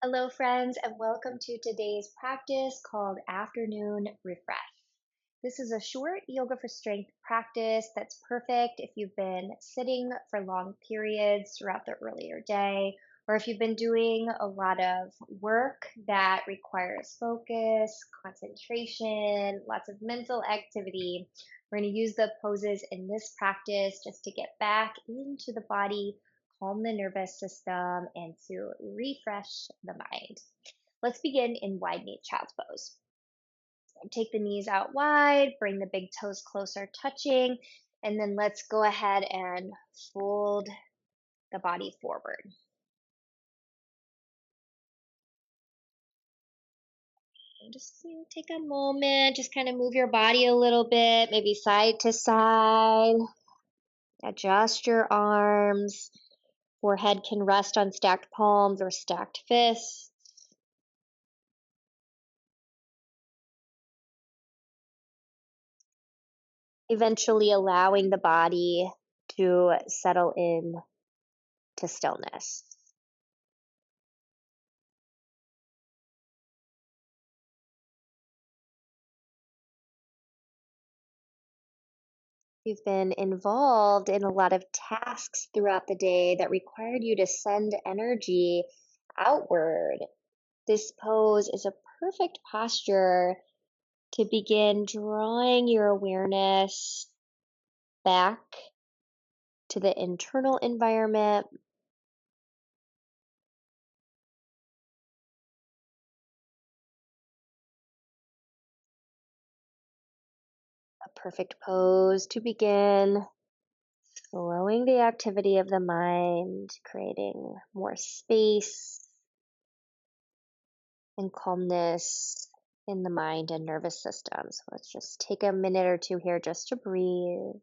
Hello, friends, and welcome to today's practice called Afternoon Refresh. This is a short yoga for strength practice that's perfect if you've been sitting for long periods throughout the earlier day, or if you've been doing a lot of work that requires focus, concentration, lots of mental activity. We're going to use the poses in this practice just to get back into the body, calm the nervous system, and to refresh the mind. Let's begin in wide knee child's pose. Take the knees out wide, bring the big toes closer touching, and then let's go ahead and fold the body forward. And just take a moment, just kind of move your body a little bit, maybe side to side. Adjust your arms. Forehead can rest on stacked palms or stacked fists. Eventually allowing the body to settle in to stillness. You've been involved in a lot of tasks throughout the day that required you to send energy outward. This pose is a perfect posture to begin drawing your awareness back to the internal environment. A perfect pose to begin slowing the activity of the mind, creating more space and calmness in the mind and nervous system. So let's just take a minute or two here just to breathe.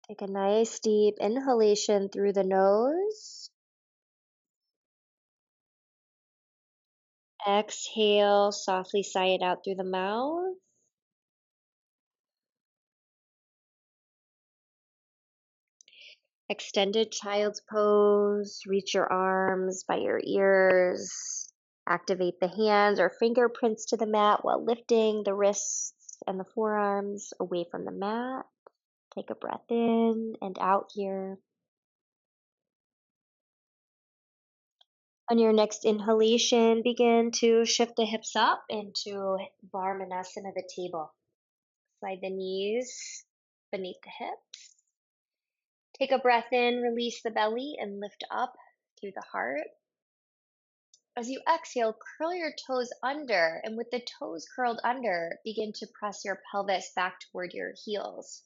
Take a nice deep inhalation through the nose. Exhale, softly sigh it out through the mouth. Extended child's pose. Reach your arms by your ears. Activate the hands or fingerprints to the mat while lifting the wrists and the forearms away from the mat. Take a breath in and out here. On your next inhalation, begin to shift the hips up into Varmanasana, the table. Slide the knees beneath the hips. Take a breath in, release the belly, and lift up through the heart. As you exhale, curl your toes under, and with the toes curled under, begin to press your pelvis back toward your heels.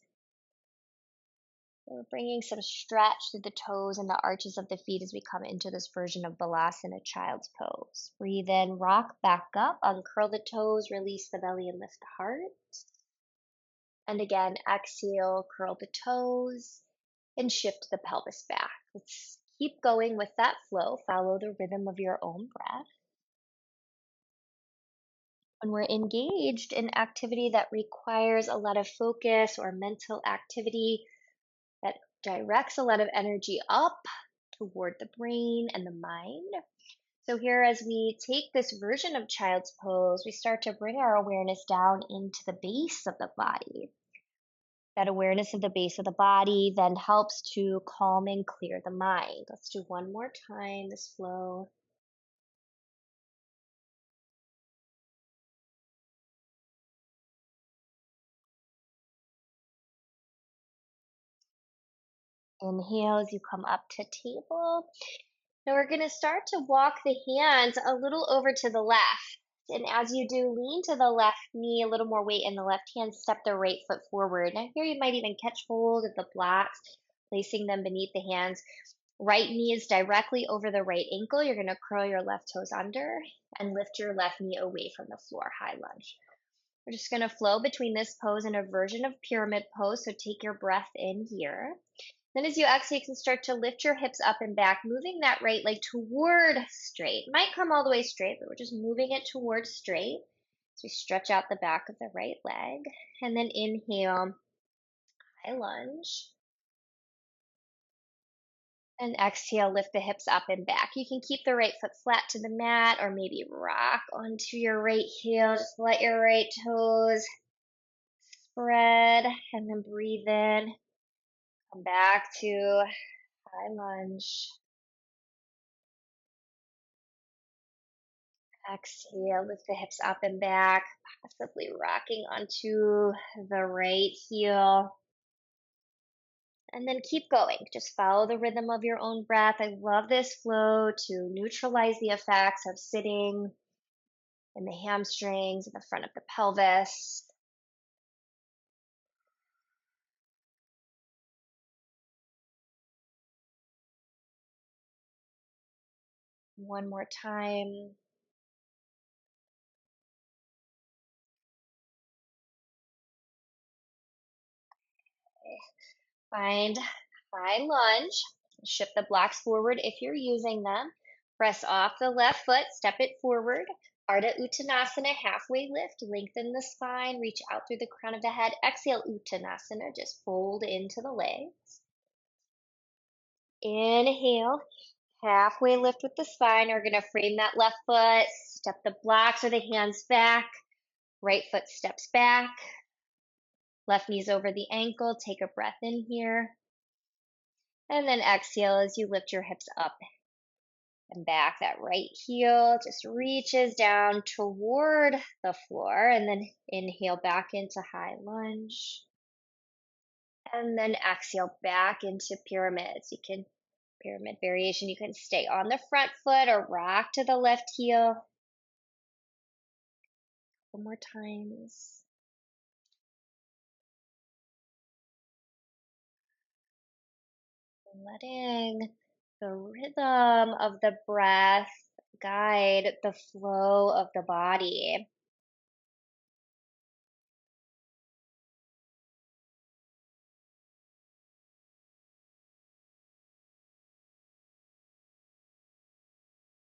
We're bringing some stretch through the toes and the arches of the feet as we come into this version of Balasana, child's pose. Breathe in, rock back up, uncurl the toes, release the belly, and lift the heart. And again, exhale, curl the toes, and shift the pelvis back. Let's keep going with that flow. Follow the rhythm of your own breath. When we're engaged in activity that requires a lot of focus or mental activity, that directs a lot of energy up toward the brain and the mind. So here, as we take this version of child's pose, we start to bring our awareness down into the base of the body. That awareness of the base of the body then helps to calm and clear the mind. Let's do one more time, this flow. Inhale as you come up to table. Now we're going to start to walk the hands a little over to the left. And as you do, lean to the left knee, a little more weight in the left hand, step the right foot forward. Now here you might even catch hold of the blocks, placing them beneath the hands. Right knee is directly over the right ankle. You're going to curl your left toes under and lift your left knee away from the floor, high lunge. We're just going to flow between this pose and a version of pyramid pose. So take your breath in here. And as you exhale, you can start to lift your hips up and back, moving that right leg toward straight. Might come all the way straight, but we're just moving it towards straight. So we stretch out the back of the right leg. And then inhale, high lunge. And exhale, lift the hips up and back. You can keep the right foot flat to the mat or maybe rock onto your right heel. Just let your right toes spread and then breathe in. Come back to high lunge. Exhale, lift the hips up and back, possibly rocking onto the right heel. And then keep going. Just follow the rhythm of your own breath. I love this flow to neutralize the effects of sitting in the hamstrings, in the front of the pelvis. One more time. Find high lunge. Shift the blocks forward if you're using them. Press off the left foot, step it forward. Ardha Uttanasana, halfway lift. Lengthen the spine, reach out through the crown of the head. Exhale, Uttanasana, just fold into the legs. Inhale, halfway lift with the spine. We're going to frame that left foot, step the blocks or the hands back. Right foot steps back. Left knee's over the ankle. Take a breath in here. And then exhale as you lift your hips up and back. That right heel just reaches down toward the floor. And then inhale back into high lunge. And then exhale back into pyramids. You can, pyramid variation, you can stay on the front foot or rock to the left heel. One more times. Letting the rhythm of the breath guide the flow of the body.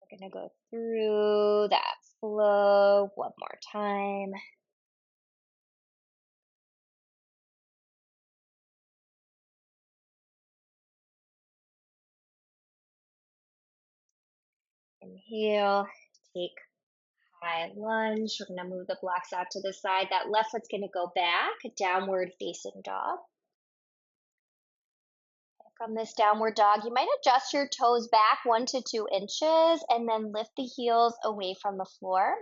We're going to go through that flow one more time. Inhale, take high lunge. We're going to move the blocks out to the side. That left foot's going to go back, downward facing dog. From this downward dog, you might adjust your toes back 1 to 2 inches and then lift the heels away from the floor.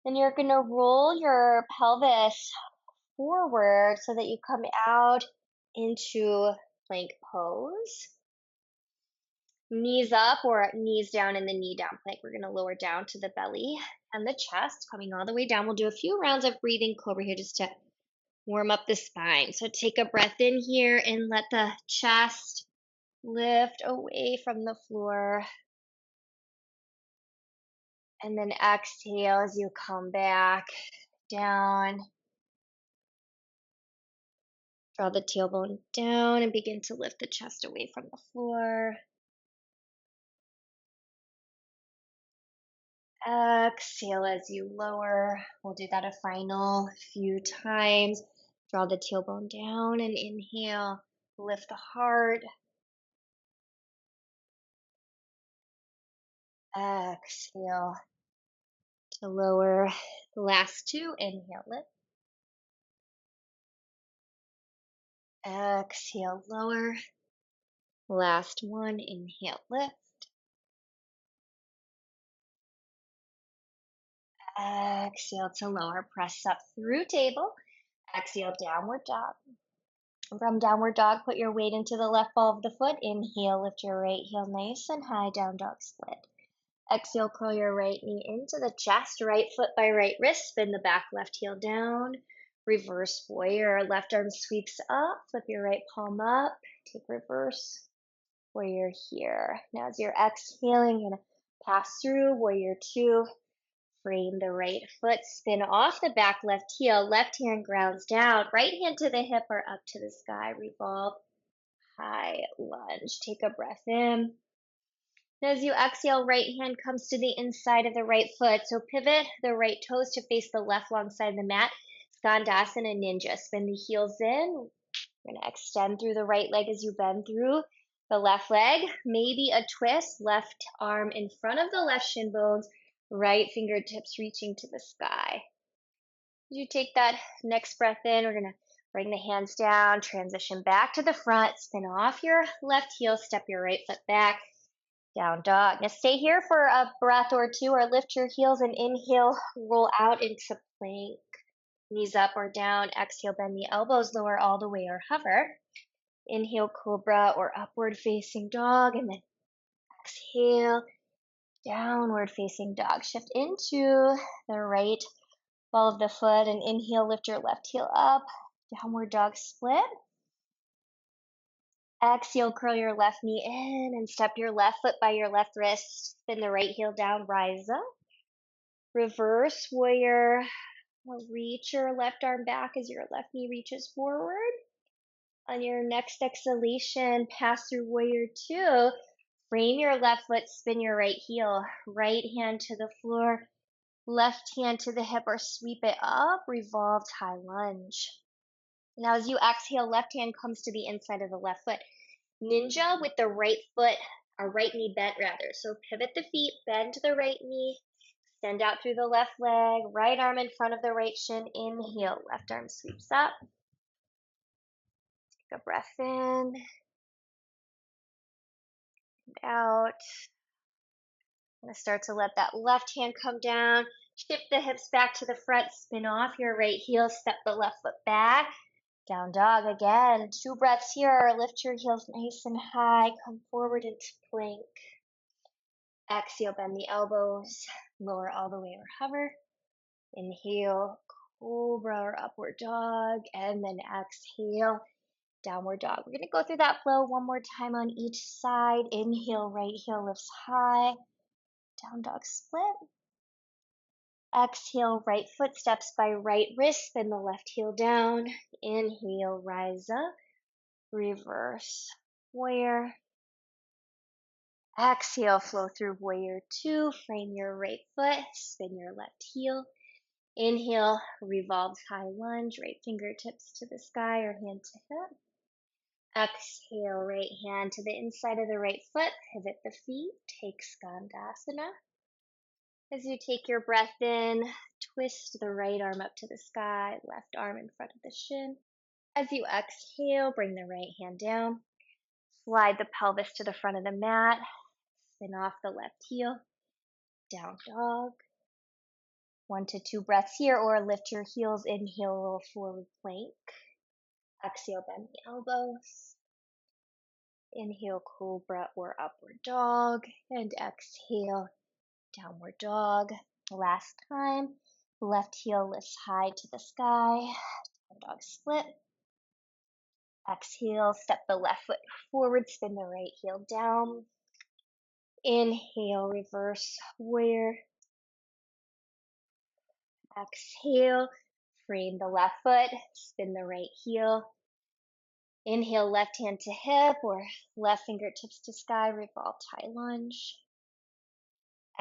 Then you're going to roll your pelvis forward so that you come out into plank pose. Knees up or knees down in the knee down plank. We're going to lower down to the belly and the chest, coming all the way down. We'll do a few rounds of breathing cobra here just to warm up the spine. So take a breath in here and let the chest lift away from the floor. And then exhale as you come back down. Draw the tailbone down and begin to lift the chest away from the floor. Exhale as you lower. We'll do that a final few times. Draw the tailbone down and inhale. Lift the heart. Exhale to lower. The last two. Inhale, lift. Exhale, lower. Last one. Inhale, lift. Exhale to lower. Press up through table. Exhale, downward dog. From downward dog, put your weight into the left ball of the foot. Inhale, lift your right heel nice and high, down dog split. Exhale, curl your right knee into the chest, right foot by right wrist, spin the back left heel down. Reverse warrior, left arm sweeps up, flip your right palm up, take reverse warrior here. Now as you're exhaling, you're gonna pass through warrior two. Frame the right foot, spin off the back left heel, left hand grounds down, right hand to the hip or up to the sky, revolve high lunge. Take a breath in. And as you exhale, right hand comes to the inside of the right foot. So pivot the right toes to face the left long side of the mat. Skandasana Ninja. Spin the heels in. We're going to extend through the right leg as you bend through the left leg. Maybe a twist. Left arm in front of the left shin bones. Right fingertips reaching to the sky. As you take that next breath in, we're going to bring the hands down, transition back to the front, spin off your left heel, step your right foot back, down dog. Now stay here for a breath or two, or lift your heels and inhale, roll out into plank. Knees up or down, exhale, bend the elbows, lower all the way or hover. Inhale, cobra or upward facing dog, and then exhale, downward facing dog. Shift into the right ball of the foot and inhale, lift your left heel up, downward dog split. Exhale, curl your left knee in and step your left foot by your left wrist. Spin the right heel down, rise up. Reverse warrior. Reach your left arm back as your left knee reaches forward. On your next exhalation, pass through warrior two. Frame your left foot, spin your right heel. Right hand to the floor, left hand to the hip or sweep it up. Revolved high lunge. Now as you exhale, left hand comes to the inside of the left foot. Ninja with the right foot, or right knee bent rather. So pivot the feet, bend to the right knee, extend out through the left leg, right arm in front of the right shin. Inhale, left arm sweeps up. Take a breath in, and out. I'm going to start to let that left hand come down. Shift the hips back to the front, spin off your right heel, step the left foot back. Down dog again. 2 breaths here. Lift your heels nice and high. Come forward into plank. Exhale, bend the elbows. Lower all the way or hover. Inhale, cobra or upward dog. And then exhale, downward dog. We're going to go through that flow one more time on each side. Inhale, right heel lifts high. Down dog split. Exhale, right foot steps by right wrist. Spin the left heel down. Inhale, rise up. Reverse warrior. Exhale, flow through warrior two. Frame your right foot, spin your left heel. Inhale, revolves high lunge, right fingertips to the sky or hand to hip. Exhale, right hand to the inside of the right foot, pivot the feet, take Skandasana. As you take your breath in, twist the right arm up to the sky, left arm in front of the shin. As you exhale, bring the right hand down. Slide the pelvis to the front of the mat. Spin off the left heel. Down dog. 1 to 2 breaths here, or lift your heels. Inhale, roll forward plank. Exhale, bend the elbows. Inhale, cobra or upward dog. And exhale, downward dog. Last time. Left heel lifts high to the sky. Down dog split. Exhale, step the left foot forward, spin the right heel down. Inhale, reverse warrior. Exhale, frame the left foot, spin the right heel. Inhale, left hand to hip or left fingertips to sky, revolved high lunge.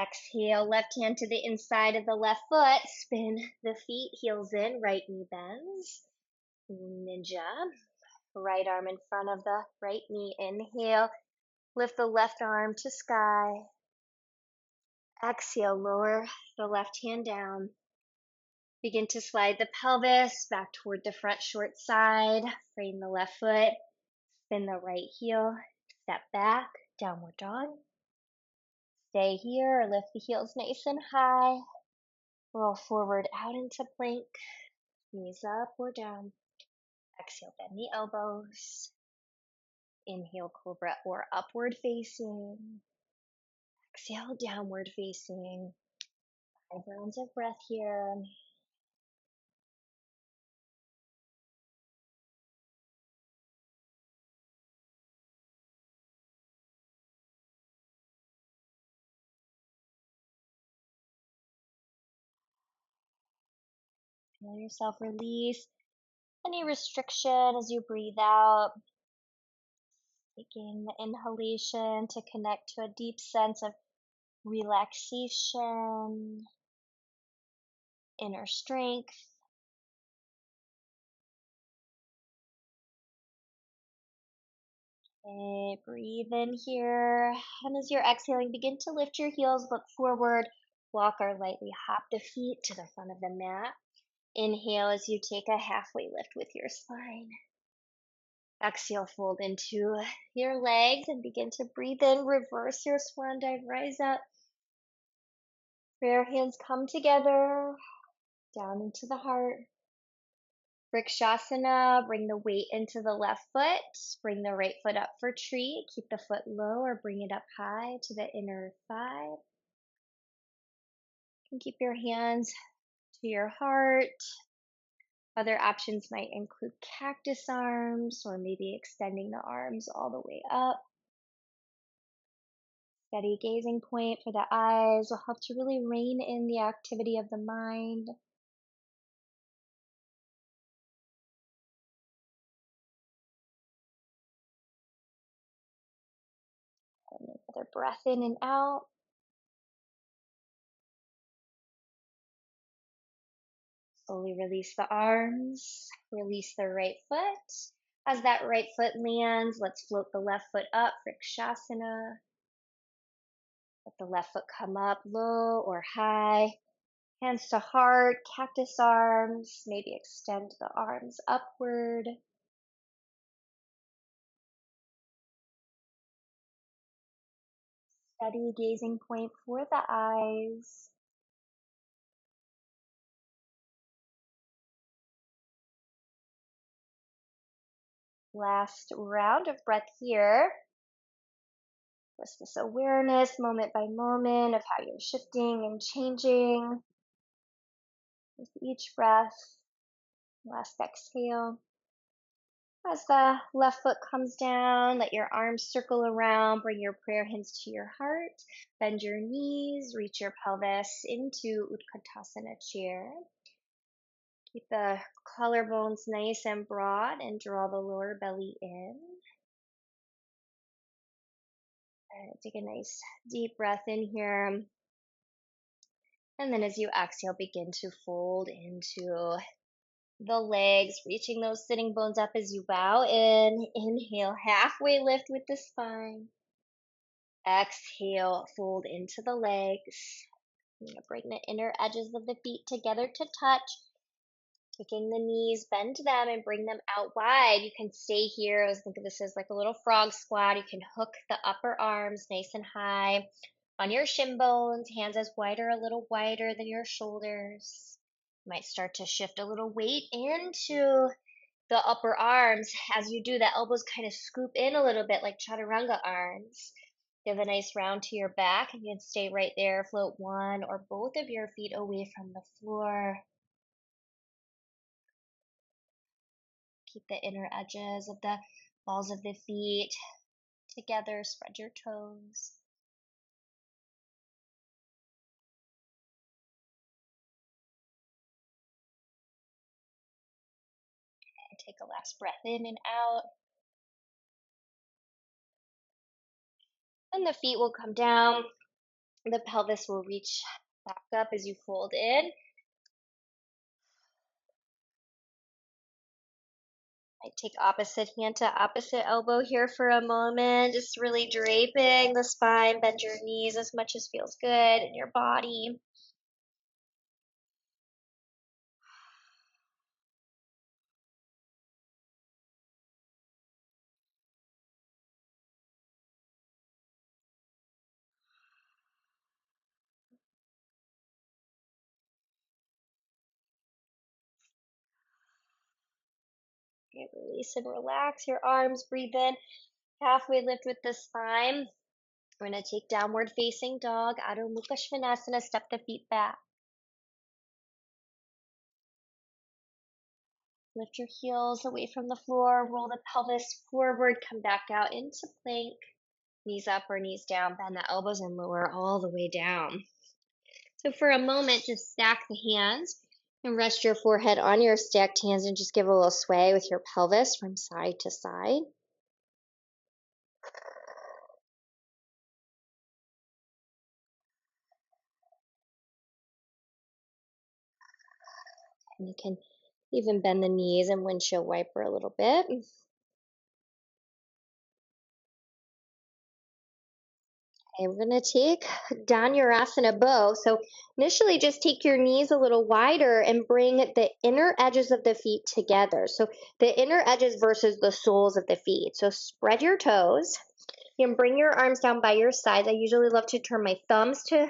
Exhale, left hand to the inside of the left foot, spin the feet, heels in, right knee bends. Ninja. Right arm in front of the right knee. Inhale, lift the left arm to sky. Exhale, lower the left hand down. Begin to slide the pelvis back toward the front short side. Frame the left foot. Spin the right heel. Step back. Downward dog. Stay here or lift the heels nice and high. Roll forward out into plank. Knees up or down. Exhale, bend the elbows. Inhale, cobra or upward facing. Exhale, downward facing. 5 rounds of breath here. Feel yourself release any restriction as you breathe out. Begin the inhalation to connect to a deep sense of relaxation, inner strength. Okay, breathe in here. And as you're exhaling, begin to lift your heels, look forward, walk or lightly hop the feet to the front of the mat. Inhale as you take a halfway lift with your spine. Exhale, fold into your legs and begin to breathe in. Reverse your swan dive, rise up. Prayer hands come together, down into the heart. Vrikshasana, bring the weight into the left foot. Bring the right foot up for tree. Keep the foot low or bring it up high to the inner thigh. You can keep your hands to your heart. Other options might include cactus arms or maybe extending the arms all the way up. Steady gazing point for the eyes will help to really rein in the activity of the mind. And another breath in and out. Slowly release the arms, release the right foot. As that right foot lands, let's float the left foot up, Vrikshasana. Let the left foot come up low or high. Hands to heart, cactus arms. Maybe extend the arms upward. Steady gazing point for the eyes. Last round of breath here. Just this awareness moment by moment of how you're shifting and changing with each breath. Last exhale. As the left foot comes down, let your arms circle around, bring your prayer hands to your heart, bend your knees, reach your pelvis into Utkatasana chair. Keep the collarbones nice and broad and draw the lower belly in. And take a nice deep breath in here. And then as you exhale, begin to fold into the legs, reaching those sitting bones up as you bow in. Inhale, halfway lift with the spine. Exhale, fold into the legs. You're gonna bring the inner edges of the feet together to touch. Taking the knees, bend them and bring them out wide. You can stay here. I was thinking this is like a little frog squat. You can hook the upper arms nice and high on your shin bones, hands as wide or a little wider than your shoulders. You might start to shift a little weight into the upper arms. As you do, the elbows kind of scoop in a little bit like chaturanga arms. Give a nice round to your back. You can stay right there. Float one or both of your feet away from the floor. Keep the inner edges of the balls of the feet together. Spread your toes. And take a last breath in and out. And the feet will come down. The pelvis will reach back up as you fold in. I take opposite hand to opposite elbow here for a moment, just really draping the spine. Bend your knees as much as feels good in your body. Okay, release and relax your arms. Breathe in. Halfway lift with the spine. We're going to take downward facing dog, Adho Mukha Svanasana, step the feet back. Lift your heels away from the floor, roll the pelvis forward, come back out into plank. Knees up or knees down, bend the elbows and lower all the way down. So for a moment, just stack the hands and rest your forehead on your stacked hands and just give a little sway with your pelvis from side to side. And you can even bend the knees and windshield wiper a little bit. Okay, we're going to take Dhanurasana bow. So initially just take your knees a little wider and bring the inner edges of the feet together. So the inner edges versus the soles of the feet. So spread your toes. You can bring your arms down by your sides. I usually love to turn my thumbs to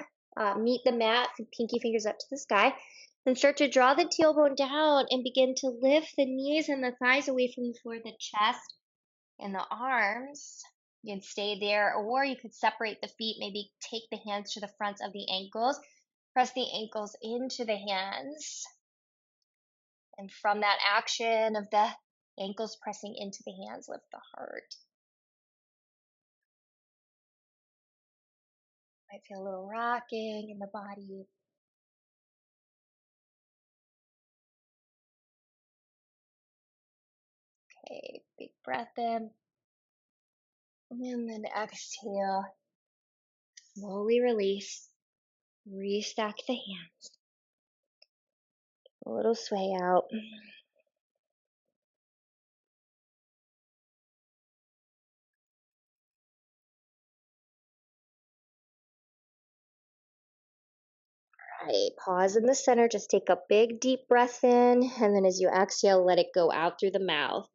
meet the mat, pinky fingers up to the sky. Then start to draw the tailbone down and begin to lift the knees and the thighs away from the floor, the chest and the arms. You can stay there, or you could separate the feet, maybe take the hands to the fronts of the ankles, press the ankles into the hands. And from that action of the ankles pressing into the hands, lift the heart. Might feel a little rocking in the body. Okay, big breath in. And then exhale. Slowly release. Restack the hands. A little sway out. Right, pause in the center. Just take a big deep breath in. And then as you exhale, let it go out through the mouth.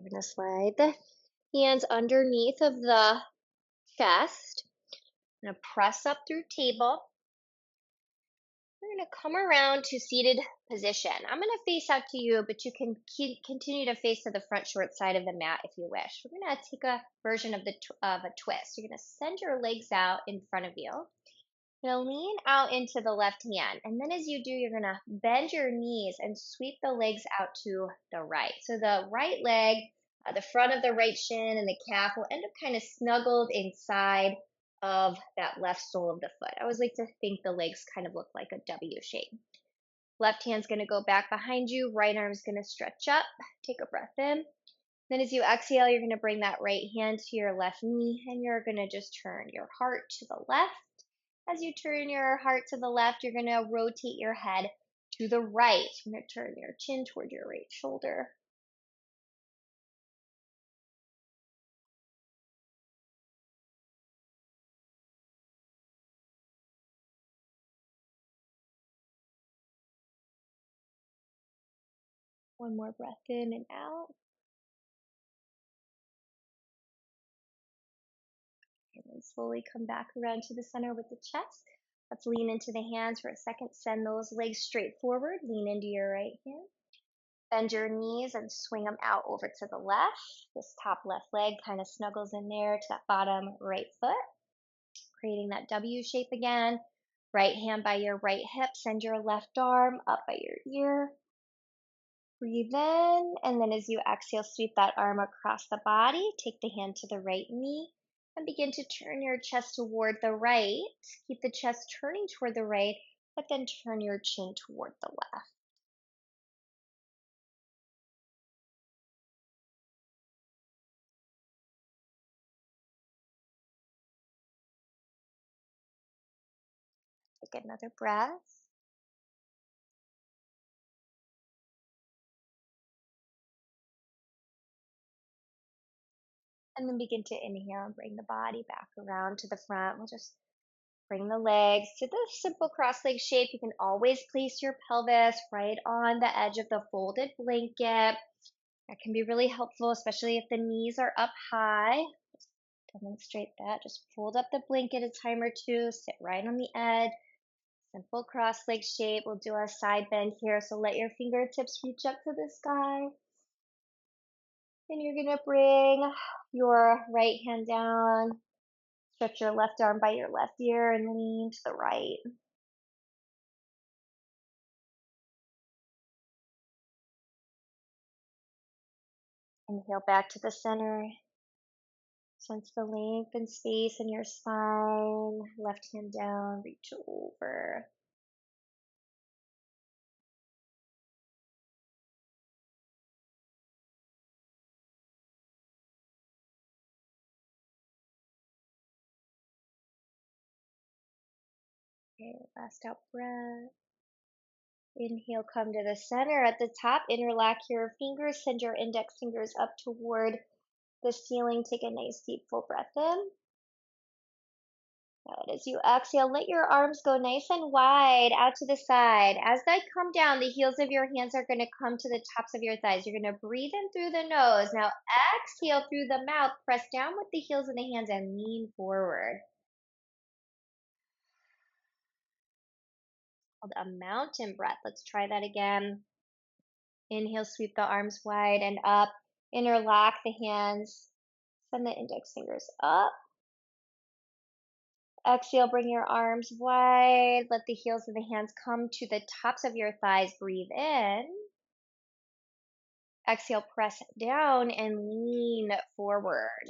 I'm going to slide the hands underneath of the chest. I'm going to press up through table. We're going to come around to seated position. I'm going to face out to you, but you can continue to face to the front short side of the mat if you wish. We're going to take a version of a twist. You're going to send your legs out in front of you. You're going to lean out into the left hand. And then as you do, you're going to bend your knees and sweep the legs out to the right. So the right leg, the front of the right shin and the calf will end up kind of snuggled inside of that left sole of the foot. I always like to think the legs kind of look like a W shape. Left hand's going to go back behind you. Right arm's going to stretch up. Take a breath in. Then as you exhale, you're going to bring that right hand to your left knee, and you're going to just turn your heart to the left. As you turn your heart to the left, you're going to rotate your head to the right. You're going to turn your chin toward your right shoulder. One more breath in and out. And then slowly come back around to the center with the chest. Let's lean into the hands for a second. Send those legs straight forward. Lean into your right hand. Bend your knees and swing them out over to the left. This top left leg kind of snuggles in there to that bottom right foot, creating that W shape again. Right hand by your right hip. Send your left arm up by your ear. Breathe in, and then as you exhale, sweep that arm across the body. Take the hand to the right knee and begin to turn your chest toward the right. Keep the chest turning toward the right, but then turn your chin toward the left. Take another breath. And then begin to inhale and bring the body back around to the front. We'll just bring the legs to the simple cross leg shape. You can always place your pelvis right on the edge of the folded blanket. That can be really helpful, especially if the knees are up high. Just demonstrate that. Just fold up the blanket a time or two. Sit right on the edge. Simple cross leg shape. We'll do a side bend here. So let your fingertips reach up to the sky. And you're going to bring your right hand down. Stretch your left arm by your left ear and lean to the right. Inhale back to the center. Sense the length and space in your spine. Left hand down, reach over. Okay, last out breath. Inhale, come to the center at the top. Interlock your fingers. Send your index fingers up toward the ceiling. Take a nice deep full breath in. Good. As you exhale, let your arms go nice and wide out to the side. As they come down, the heels of your hands are going to come to the tops of your thighs. You're going to breathe in through the nose. Now exhale through the mouth. Press down with the heels of the hands and lean forward. Called a mountain breath. Let's try that again. Inhale, sweep the arms wide and up. Interlock the hands. Send the index fingers up. Exhale, bring your arms wide. Let the heels of the hands come to the tops of your thighs. Breathe in. Exhale, press down and lean forward.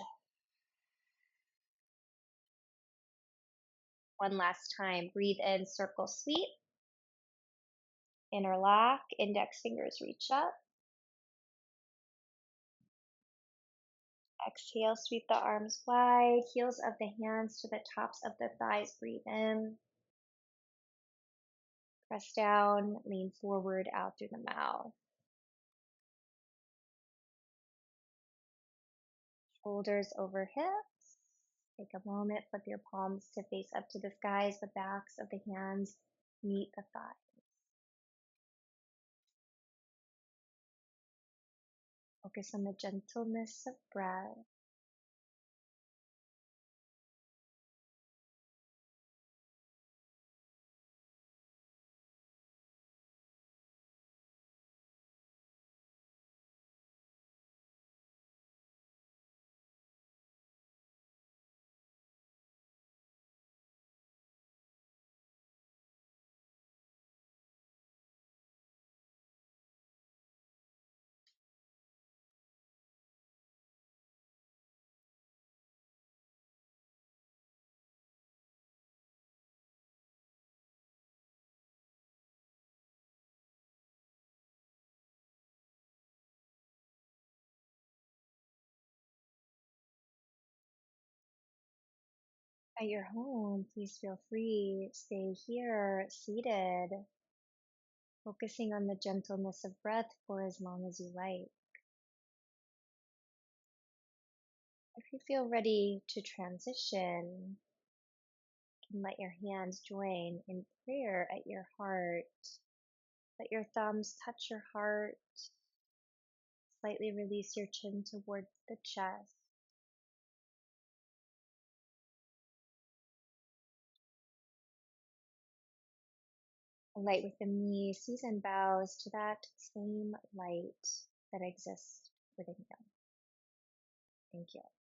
One last time. Breathe in, circle sweep. Interlock, index fingers reach up. Exhale, sweep the arms wide, heels of the hands to the tops of the thighs. Breathe in. Press down, lean forward out through the mouth. Shoulders over hips. Take a moment, flip your palms to face up to the skies. The backs of the hands meet the thighs. Focus on the gentleness of breath. At your home, please feel free. Stay here, seated, focusing on the gentleness of breath for as long as you like. If you feel ready to transition, you can let your hands join in prayer at your heart. Let your thumbs touch your heart. Slightly release your chin toward the chest. The light within me sees and bows to that same light that exists within you. Thank you.